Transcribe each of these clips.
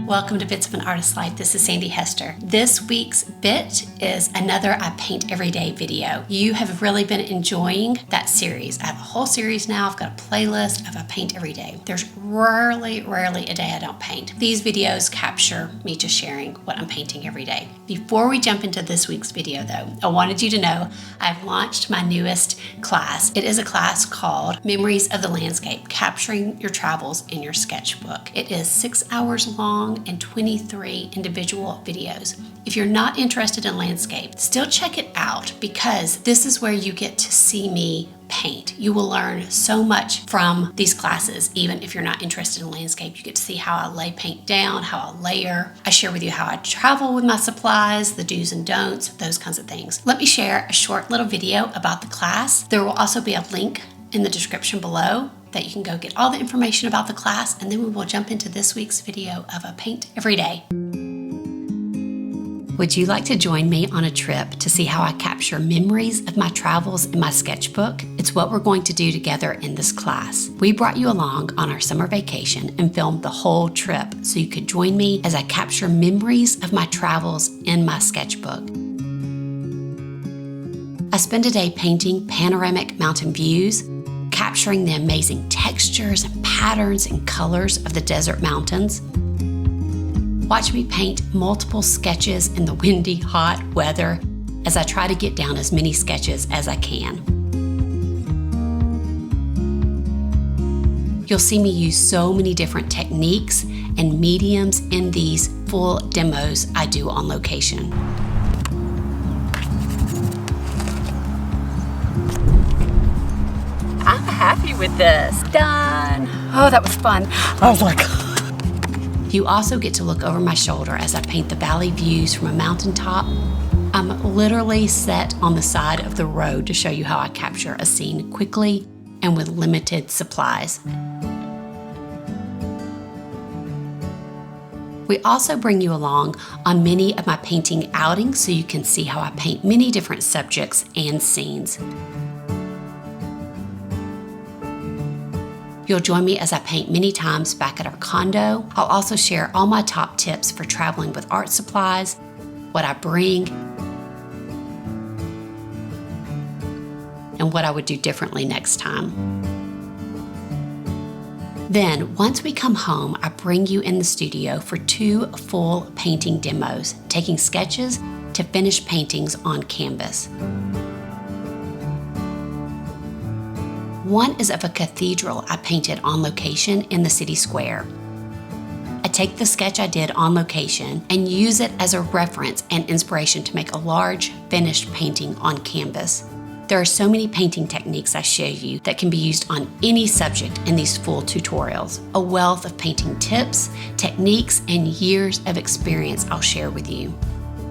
Welcome to Bits of an Artist's Life. This is Sandy Hester. This week's bit is another I Paint Every Day video. You have really been enjoying that series. I have a whole series now. I've got a playlist of I Paint Every Day. There's rarely a day I don't paint. These videos capture me just sharing what I'm painting every day. Before we jump into this week's video though, I wanted you to know I've launched my newest class. It is a class called Memories of the Landscape, Capturing Your Travels in Your Sketchbook. It is 6 hours long and 23 individual videos. If you're not interested in landscape, still check it out because this is where you get to see me paint. You will learn so much from these classes. Even if you're not interested in landscape, you get to see how I lay paint down, how I layer. I share with you how I travel with my supplies, the do's and don'ts, those kinds of things. Let me share a short little video about the class. There will also be a link in the description below that you can go get all the information about the class, and then we will jump into this week's video of I Paint Every Day. Would you like to join me on a trip to see how I capture memories of my travels in my sketchbook? It's what we're going to do together in this class. We brought you along on our summer vacation and filmed the whole trip so you could join me as I capture memories of my travels in my sketchbook. I spend a day painting panoramic mountain views, capturing the amazing textures and patterns and colors of the desert mountains. Watch me paint multiple sketches in the windy, hot weather as I try to get down as many sketches as I can. You'll see me use so many different techniques and mediums in these full demos I do on location. I'm happy with this. Done. Oh, that was fun. I was like... You also get to look over my shoulder as I paint the valley views from a mountaintop. I'm literally set on the side of the road to show you how I capture a scene quickly and with limited supplies. We also bring you along on many of my painting outings so you can see how I paint many different subjects and scenes. You'll join me as I paint many times back at our condo. I'll also share all my top tips for traveling with art supplies, what I bring, and what I would do differently next time. Then, once we come home, I bring you in the studio for 2 full painting demos, taking sketches to finished paintings on canvas. One is of a cathedral I painted on location in the city square. I take the sketch I did on location and use it as a reference and inspiration to make a large, finished painting on canvas. There are so many painting techniques I show you that can be used on any subject in these full tutorials. A wealth of painting tips, techniques, and years of experience I'll share with you.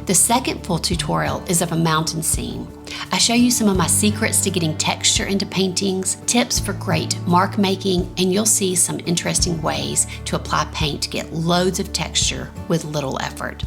The second full tutorial is of a mountain scene. I show you some of my secrets to getting texture into paintings, tips for great mark making, and you'll see some interesting ways to apply paint to get loads of texture with little effort.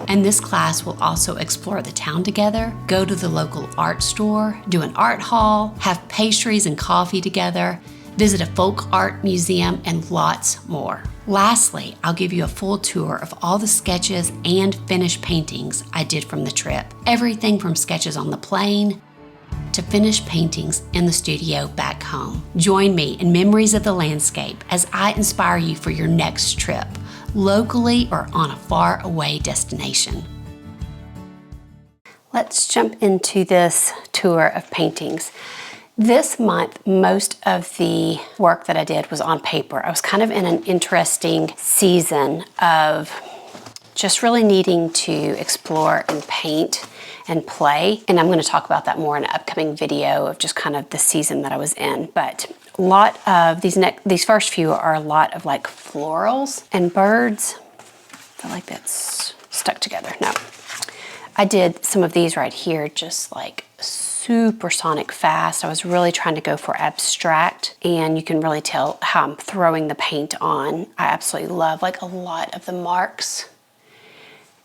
And this class will also explore the town together, go to the local art store, do an art haul, have pastries and coffee together, visit a folk art museum, and lots more. Lastly, I'll give you a full tour of all the sketches and finished paintings I did from the trip. Everything from sketches on the plane to finished paintings in the studio back home. Join me in Memories of the Landscape as I inspire you for your next trip, locally or on a far away destination. Let's jump into this tour of paintings. This month, most of the work that I did was on paper. I was kind of in an interesting season of just really needing to explore and paint and play. And I'm going to talk about that more in an upcoming video of just kind of the season that I was in. But a lot of these first few are a lot of like florals and birds. I feel like that's stuck together. No. I did some of these right here, just like supersonic fast. I was really trying to go for abstract, and you can really tell how I'm throwing the paint on. I absolutely love like a lot of the marks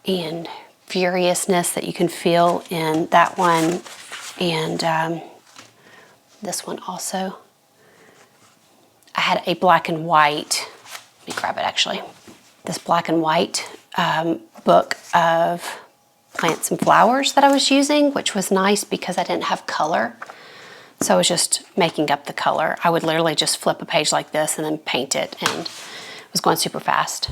and furiousness that you can feel in that one and this one also. I had a black and white, let me grab it actually, this black and white book of plants and flowers that I was using, which was nice because I didn't have color. So I was just making up the color. I would literally just flip a page like this and then paint it, and it was going super fast.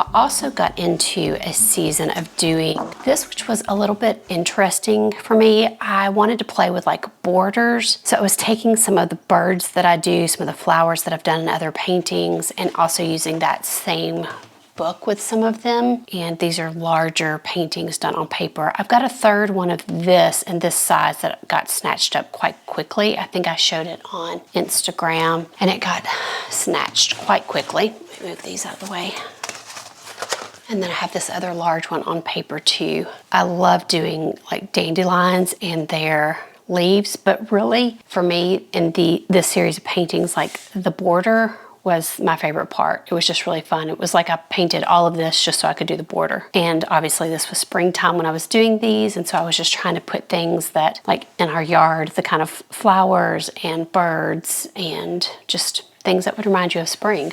I also got into a season of doing this, which was a little bit interesting for me. I wanted to play with like borders. So I was taking some of the birds that I do, some of the flowers that I've done in other paintings, and also using that same book with some of them. And these are larger paintings done on paper. I've got a third one of this in this size that got snatched up quite quickly. I think I showed it on Instagram and it got snatched quite quickly. Let me move these out of the way. And then I have this other large one on paper too. I love doing like dandelions and their leaves, but really for me in this series of paintings, like the border was my favorite part. It was just really fun. It was like I painted all of this just so I could do the border. And obviously this was springtime when I was doing these, and so I was just trying to put things that like in our yard, the kind of flowers and birds and just things that would remind you of spring.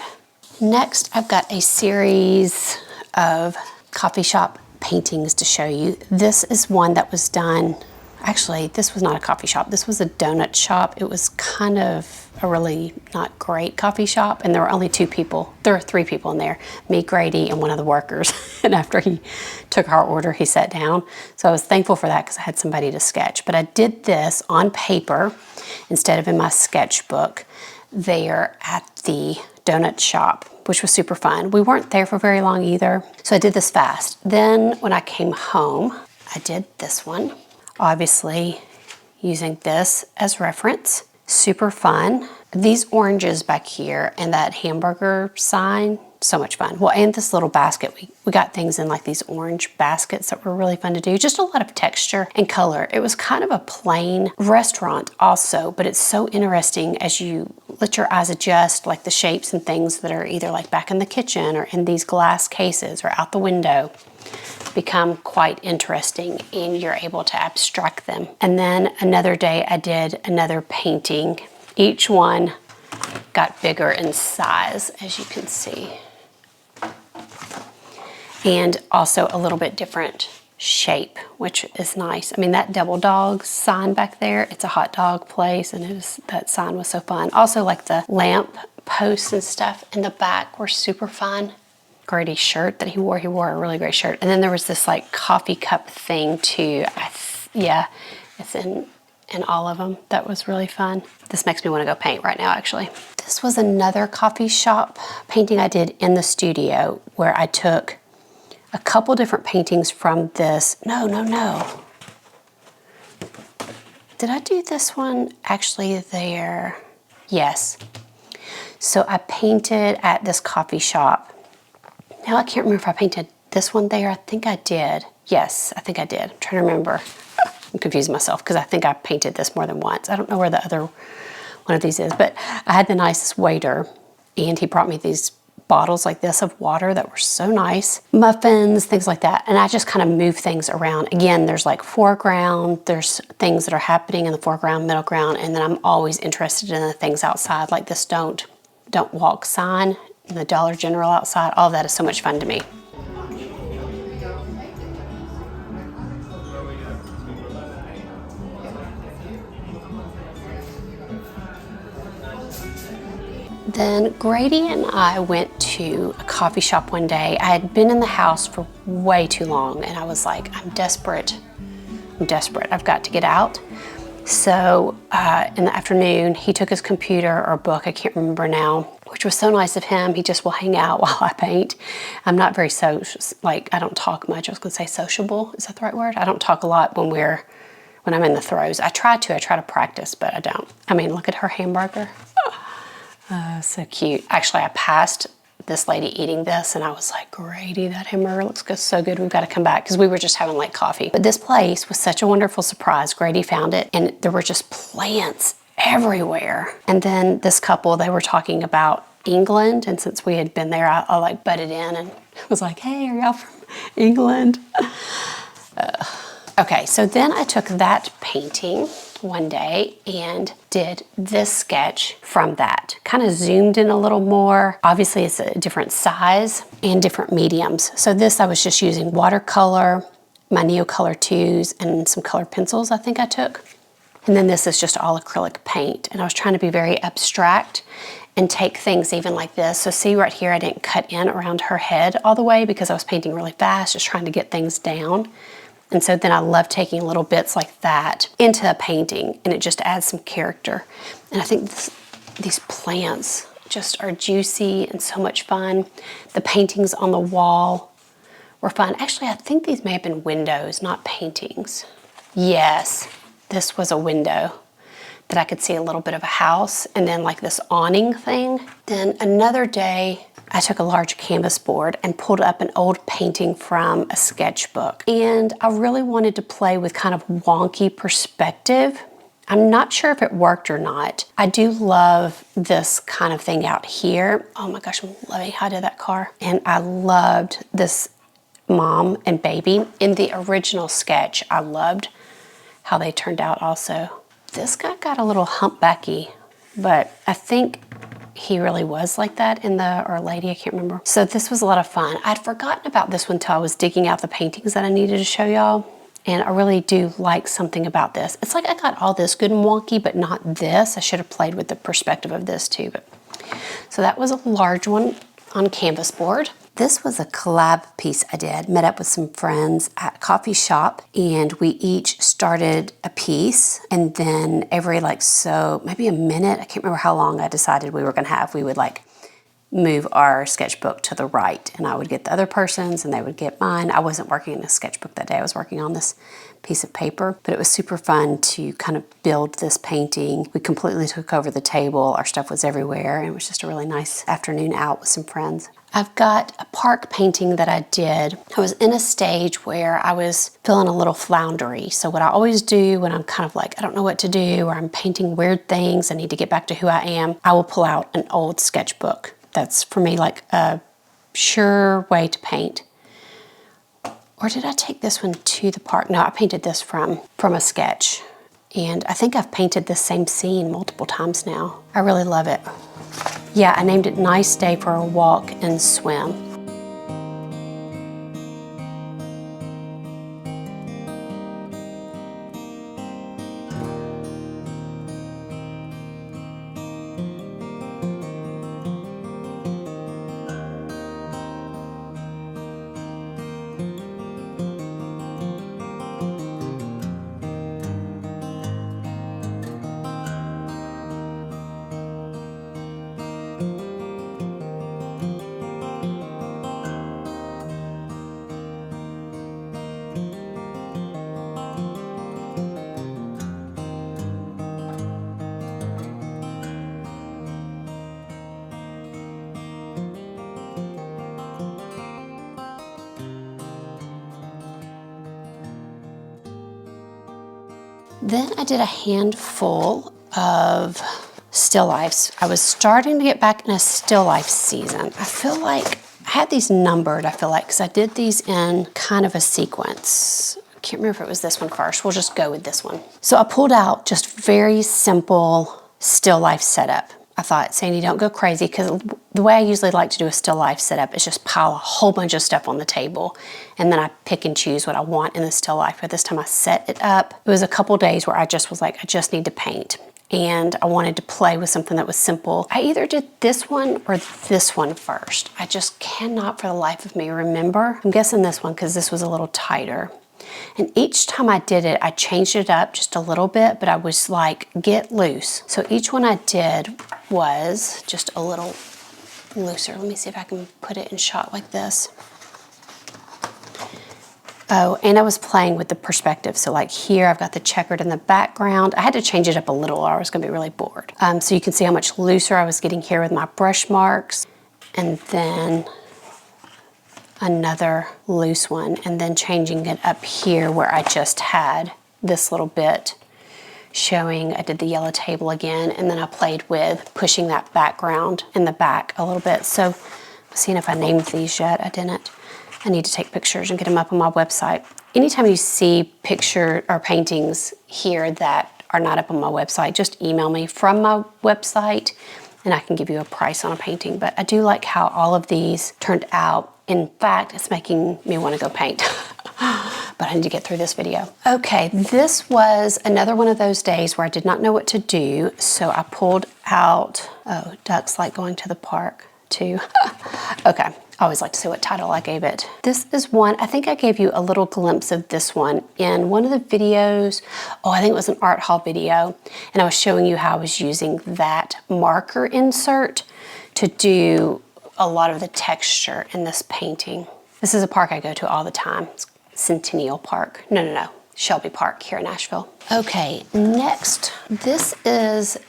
Next, I've got a series of coffee shop paintings to show you. This is one that was done, actually this was not a coffee shop, this was a donut shop. It was kind of a really not great coffee shop, and there were only two people. There were three people in there, me, Grady, and one of the workers. And after he took our order, he sat down. So I was thankful for that because I had somebody to sketch. But I did this on paper instead of in my sketchbook there at the donut shop, which was super fun. We weren't there for very long either, so I did this fast. Then when I came home, I did this one, obviously using this as reference. Super fun. These oranges back here and that hamburger sign, so much fun. Well, and this little basket, we got things in like these orange baskets that were really fun to do. Just a lot of texture and color. It was kind of a plain restaurant also, but it's so interesting as you let your eyes adjust, like the shapes and things that are either like back in the kitchen or in these glass cases or out the window become quite interesting, and you're able to abstract them. And then another day I did another painting. Each one got bigger in size, as you can see. And also a little bit different shape, which is nice. I mean, that Double Dog sign back there, it's a hot dog place, and that sign was so fun. Also, like the lamp posts and stuff in the back were super fun. Grady's shirt that he wore a really great shirt. And then there was this like coffee cup thing too. Yeah, it's in all of them. That was really fun. This makes me want to go paint right now, actually. This was another coffee shop painting I did in the studio where I took a couple different paintings from this. No. Did I do this one actually there? Yes. So I painted at this coffee shop. Now I can't remember if I painted this one there. I think I did. Yes, I think I did. I'm trying to remember. I'm confusing myself because I think I painted this more than once. I don't know where the other one of these is, but I had the nicest waiter, and he brought me these bottles like this of water that were so nice. Muffins, things like that. And I just kind of move things around. Again, there's like foreground, there's things that are happening in the foreground, middle ground, and then I'm always interested in the things outside, like this don't walk sign and the Dollar General outside. All of that is so much fun to me. Then Grady and I went to a coffee shop one day. I had been in the house for way too long, and I was like, I'm desperate. I've got to get out. So in the afternoon, he took his computer or book, I can't remember now, which was so nice of him. He just will hang out while I paint. I'm not very I don't talk much. I was gonna say sociable, is that the right word? I don't talk a lot when I'm in the throes. I try to practice, but I don't. I mean, look at her hamburger. Oh, so cute. Actually, I passed this lady eating this, and I was like, Grady, that hamburger looks so good. We've got to come back, because we were just having like coffee. But this place was such a wonderful surprise. Grady found it, and there were just plants everywhere. And then this couple, they were talking about England, and since we had been there, I like butted in and was like, hey, are y'all from England? Okay, so then I took that painting one day and did this sketch from that. Kind of zoomed in a little more. Obviously it's a different size and different mediums. So this I was just using watercolor, my Neocolor 2s, and some colored pencils I think I took. And then this is just all acrylic paint. And I was trying to be very abstract and take things even like this. So see right here, I didn't cut in around her head all the way because I was painting really fast, just trying to get things down. And so then I love taking little bits like that into a painting, and it just adds some character. And I think these plants just are juicy and so much fun. The paintings on the wall were fun. Actually, I think these may have been windows, not paintings. Yes, this was a window that I could see a little bit of a house, and then like this awning thing. Then another day, I took a large canvas board and pulled up an old painting from a sketchbook. And I really wanted to play with kind of wonky perspective. I'm not sure if it worked or not. I do love this kind of thing out here. Oh my gosh, I'm loving how I did that car. And I loved this mom and baby. In the original sketch, I loved how they turned out also. This guy got a little humpbacky, but I think he really was like that in the, or lady, I can't remember. So this was a lot of fun. I'd forgotten about this one until I was digging out the paintings that I needed to show y'all. And I really do like something about this. It's like I got all this good and wonky, but not this. I should have played with the perspective of this too. But so that was a large one on canvas board. This was a collab piece I did. Met up with some friends at a coffee shop, and we each started a piece, and then every maybe a minute, I can't remember how long I decided we were gonna have, we would like move our sketchbook to the right, and I would get the other person's and they would get mine. I wasn't working in a sketchbook that day, I was working on this piece of paper, but it was super fun to kind of build this painting. We completely took over the table, our stuff was everywhere, and it was just a really nice afternoon out with some friends. I've got a park painting that I did. I was in a stage where I was feeling a little floundery. So what I always do when I'm kind of like, I don't know what to do, or I'm painting weird things, I need to get back to who I am, I will pull out an old sketchbook. That's for me like a sure way to paint. Or did I take this one to the park? No, I painted this from a sketch. And I think I've painted this same scene multiple times now. I really love it. Yeah, I named it Nice Day for a Walk and Swim. Then I did a handful of still lifes. I was starting to get back in a still life season. I feel like I had these numbered, because I did these in kind of a sequence. I can't remember if it was this one first. We'll just go with this one. So I pulled out just very simple still life setup. I thought, Sandy, don't go crazy, because the way I usually like to do a still life setup is just pile a whole bunch of stuff on the table, and then I pick and choose what I want in the still life. But this time I set it up. It was a couple days where I just was like, I just need to paint. And I wanted to play with something that was simple. I either did this one or this one first. I just cannot for the life of me remember. I'm guessing this one because this was a little tighter. And each time I did it, I changed it up just a little bit, but I was like, get loose. So each one I did was just a little looser. Let me see if I can put it in shot like this. Oh, and I was playing with the perspective. So like here, I've got the checkered in the background. I had to change it up a little or I was gonna be really bored. So you can see how much looser I was getting here with my brush marks. And then another loose one, and then changing it up here where I just had this little bit showing, I did the yellow table again, and then I played with pushing that background in the back a little bit. So seeing if I named these yet, I didn't. I need to take pictures and get them up on my website. Anytime you see picture or paintings here that are not up on my website, just email me from my website and I can give you a price on a painting. But I do like how all of these turned out. In fact, it's making me want to go paint. But I need to get through this video. Okay, this was another one of those days where I did not know what to do, so I pulled out, oh, ducks like going to the park too. Okay, I always like to see what title I gave it. This is one, I think I gave you a little glimpse of this one in one of the videos. Oh, I think it was an art haul video, and I was showing you how I was using that marker insert to do a lot of the texture in this painting. This is a park I go to all the time. It's Centennial Park. No, Shelby Park here in Nashville. Okay, next, this is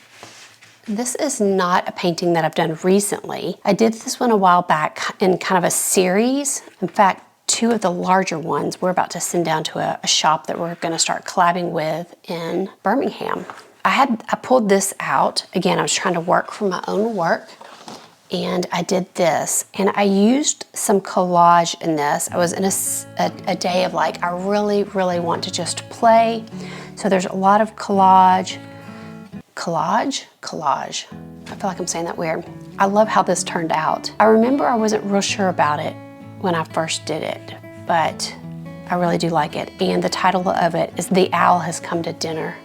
not a painting that I've done recently. I did this one a while back in kind of a series. In fact, two of the larger ones we're about to send down to a shop that we're gonna start collabing with in Birmingham. I pulled this out. Again, I was trying to work from my own work. And I did this, and I used some collage in this. I was in a day of like, I really, really want to just play. So there's a lot of collage. I feel like I'm saying that weird. I love how this turned out. I remember I wasn't real sure about it when I first did it, but I really do like it. And the title of it is The Owl Has Come to Dinner.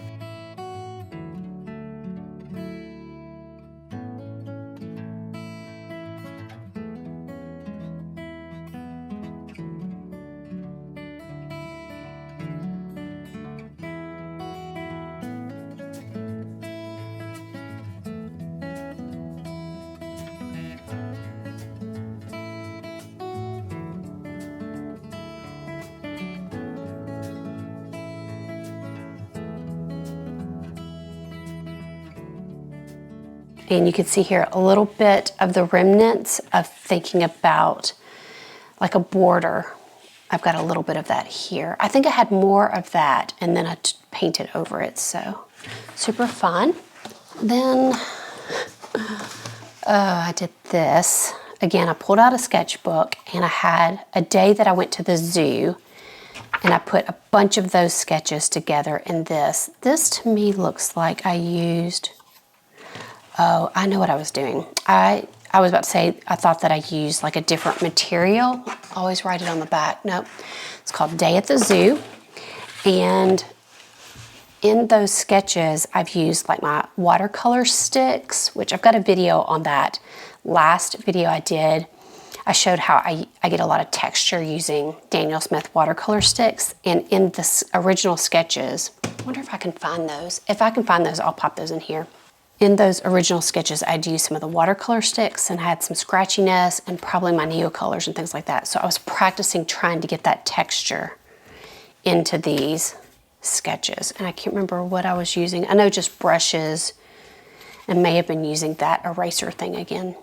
And you can see here a little bit of the remnants of thinking about like a border. I've got a little bit of that here. I think I had more of that and then I painted over it, so super fun. Then, I did this. Again, I pulled out a sketchbook and I had a day that I went to the zoo and I put a bunch of those sketches together in this. This to me looks like I used, oh, I know what I was doing. I was about to say, I thought that I used like a different material. Always write it on the back. Nope. It's called Day at the Zoo. And in those sketches, I've used like my watercolor sticks, which I've got a video on that. Last video I did, I showed how I get a lot of texture using Daniel Smith watercolor sticks. And in the original sketches, I wonder if I can find those. If I can find those, I'll pop those in here. In those original sketches, I'd used some of the watercolor sticks and had some scratchiness and probably my neocolors and things like that. So I was practicing trying to get that texture into these sketches. And I can't remember what I was using. I know just brushes and may have been using that eraser thing again.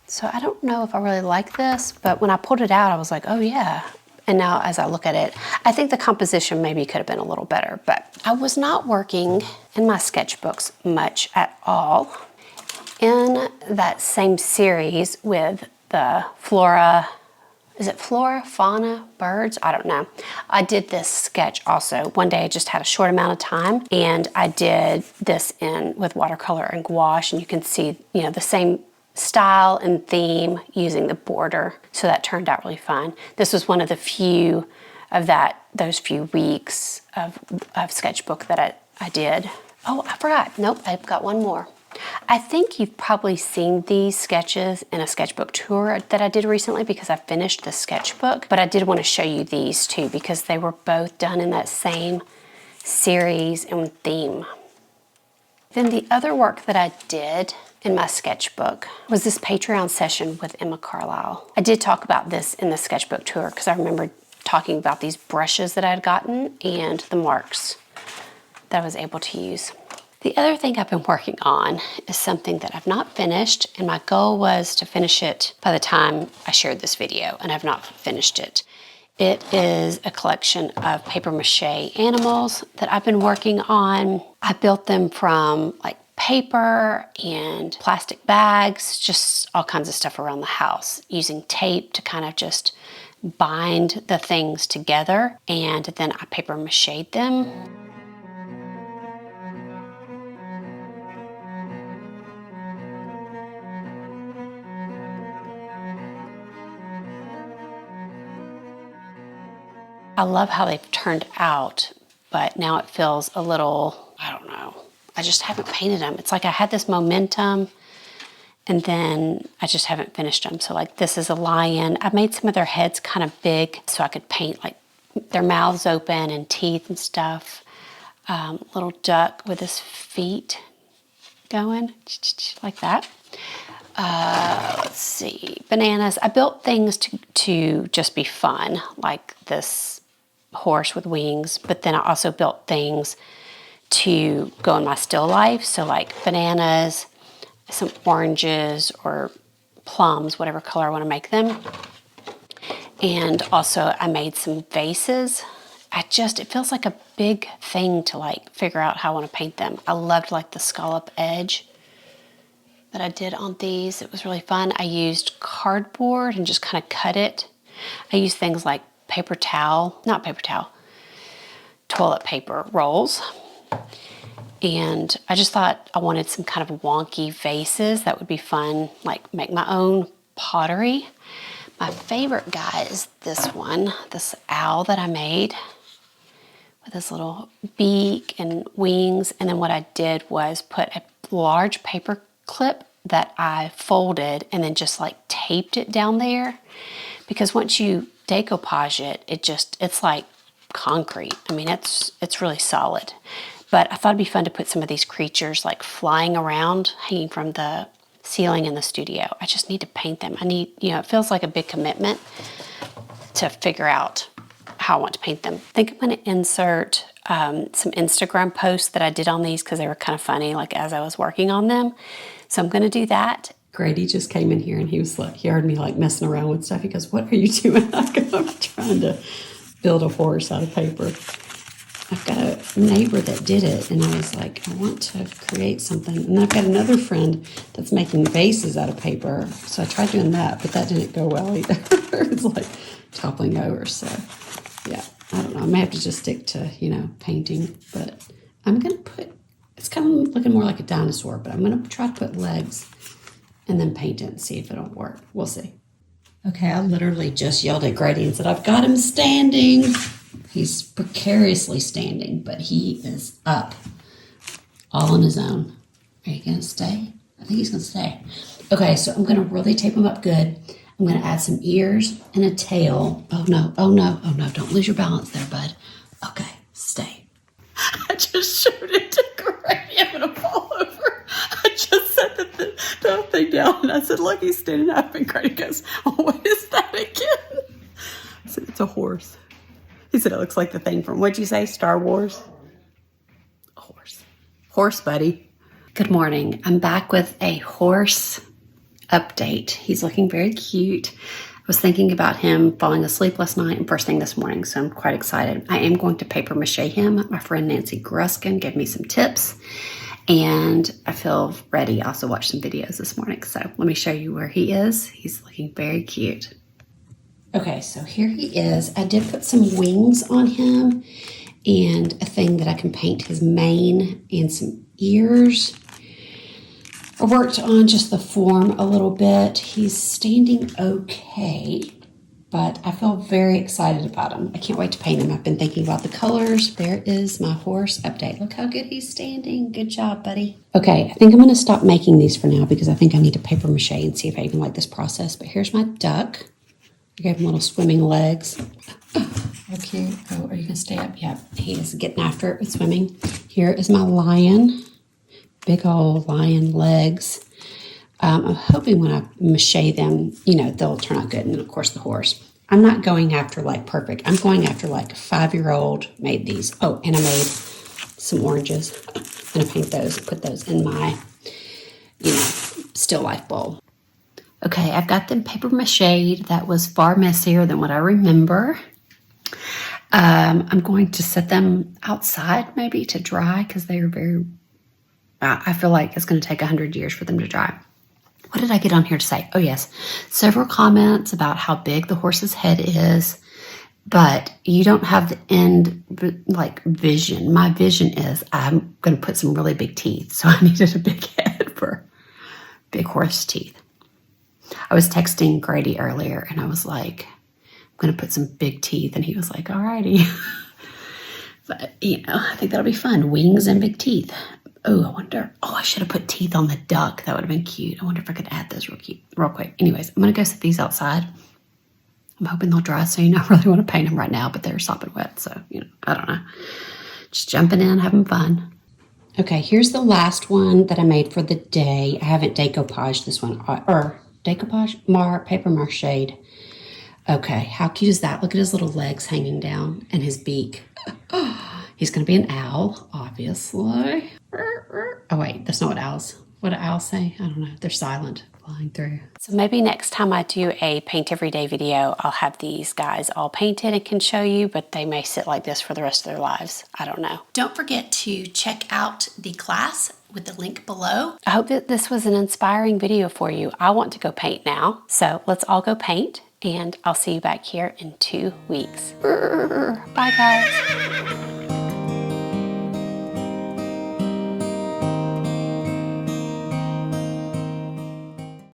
So I don't know if I really like this, but when I pulled it out, I was like, oh yeah. And now as I look at it, I think the composition maybe could have been a little better, but I was not working in my sketchbooks much at all. In that same series with the flora, is it flora, fauna, birds? I don't know. I did this sketch also. One day I just had a short amount of time and I did this with watercolor and gouache, and you can see, you know, the same style and theme using the border. So that turned out really fun. This was one of the few of those few weeks of sketchbook that I did. Oh, I forgot. Nope, I've got one more. I think you've probably seen these sketches in a sketchbook tour that I did recently because I finished the sketchbook, but I did want to show you these too because they were both done in that same series and theme. Then the other work that I did in my sketchbook was this Patreon session with Emma Carlisle. I did talk about this in the sketchbook tour because I remember talking about these brushes that I had gotten and the marks that I was able to use. The other thing I've been working on is something that I've not finished, and my goal was to finish it by the time I shared this video, and I've not finished it. It is a collection of papier-mâché animals that I've been working on. I built them from like paper and plastic bags, just all kinds of stuff around the house, using tape to kind of just bind the things together, and then I papier-mâchéed them. I love how they've turned out, but now it feels a little, I don't know, I just haven't painted them. It's like I had this momentum and then I just haven't finished them. So like this is a lion. I made some of their heads kind of big so I could paint like their mouths open and teeth and stuff. Little duck with his feet going like that. Let's see, bananas. I built things to just be fun, like this horse with wings, but then I also built things to go in my still life. So like bananas, some oranges or plums, whatever color I want to make them. And also I made some vases. It feels like a big thing to like figure out how I want to paint them. I loved like the scallop edge that I did on these. It was really fun. I used cardboard and just kind of cut it. I used things like toilet paper rolls. And I just thought I wanted some kind of wonky vases that would be fun, like make my own pottery. My favorite guy is this one, this owl that I made with this little beak and wings. And then what I did was put a large paper clip that I folded and then just like taped it down there, because once you decoupage it, it's like concrete. I mean, it's really solid. But I thought it'd be fun to put some of these creatures like flying around, hanging from the ceiling in the studio. I just need to paint them. It feels like a big commitment to figure out how I want to paint them. I think I'm going to insert some Instagram posts that I did on these because they were kind of funny, like as I was working on them. So I'm going to do that. Grady just came in here and he was like, he heard me like messing around with stuff. He goes, "What are you doing?" I go, "I'm trying to build a horse out of paper." I've got a neighbor that did it, and I was like, I want to create something. And I've got another friend that's making vases out of paper. So I tried doing that, but that didn't go well either. It's like toppling over. So yeah, I don't know. I may have to just stick to, painting, but I'm going to put, it's kind of looking more like a dinosaur, but I'm going to try to put legs and then paint it and see if it'll work. We'll see. Okay, I literally just yelled at Grady and said, "I've got him standing." He's precariously standing, but he is up all on his own. Are you going to stay? I think he's going to stay. Okay, so I'm going to really tape him up good. I'm going to add some ears and a tail. Oh, no. Don't lose your balance there, bud. Okay, stay. I just showed it to Grady. I'm going to fall over. I just set the thing down, and I said, "Look, he's standing up." And Grady goes, "Oh, what is that again?" I said, "It's a horse." He said, "It looks like the thing from," what'd you say, Star Wars? A horse. Horse, buddy. Good morning. I'm back with a horse update. He's looking very cute. I was thinking about him falling asleep last night and first thing this morning, so I'm quite excited. I am going to papier-mâché him. My friend Nancy Gruskin gave me some tips, and I feel ready. I also watched some videos this morning, so let me show you where he is. He's looking very cute. Okay, so here he is. I did put some wings on him and a thing that I can paint his mane and some ears. I worked on just the form a little bit. He's standing okay, but I feel very excited about him. I can't wait to paint him. I've been thinking about the colors. There is my horse update. Look how good he's standing. Good job, buddy. Okay, I think I'm going to stop making these for now because I think I need to papier-mâché and see if I even like this process. But here's my duck. I gave him little swimming legs. Okay. Oh, are you going to stay up? Yeah, he is getting after it with swimming. Here is my lion. Big old lion legs. I'm hoping when I mache them, they'll turn out good. And then, of course, the horse. I'm not going after, like, perfect. I'm going after, like, a 5-year-old made these. Oh, and I made some oranges. I'm going to paint those and put those in my, still life bowl. Okay, I've got them papier-mâchéed. That was far messier than what I remember. I'm going to set them outside maybe to dry because they are very, I feel like it's going to take 100 years for them to dry. What did I get on here to say? Oh yes, several comments about how big the horse's head is, but you don't have the end like vision. My vision is I'm going to put some really big teeth, so I needed a big head for big horse teeth. I was texting Grady earlier and I was like, I'm going to put some big teeth, and he was like, alrighty. But you know, I think that'll be fun. Wings and big teeth. Oh, I wonder. Oh, I should have put teeth on the duck. That would have been cute. I wonder if I could add those real quick. Anyways, I'm going to go set these outside. I'm hoping they'll dry soon. I really want to paint them right now, but they're sopping wet. So, you know, I don't know. Just jumping in, having fun. Okay, here's the last one that I made for the day. I haven't decoupaged this one. Or decoupage? Papier-mâché. Okay, how cute is that? Look at his little legs hanging down and his beak. He's going to be an owl, obviously. Oh, wait, that's not what owls say. I don't know. They're silent, flying through. So maybe next time I do a paint every day video, I'll have these guys all painted and can show you, but they may sit like this for the rest of their lives. I don't know. Don't forget to check out the class with the link below. I hope that this was an inspiring video for you. I want to go paint now. So let's all go paint, and I'll see you back here in 2 weeks. Bye, guys.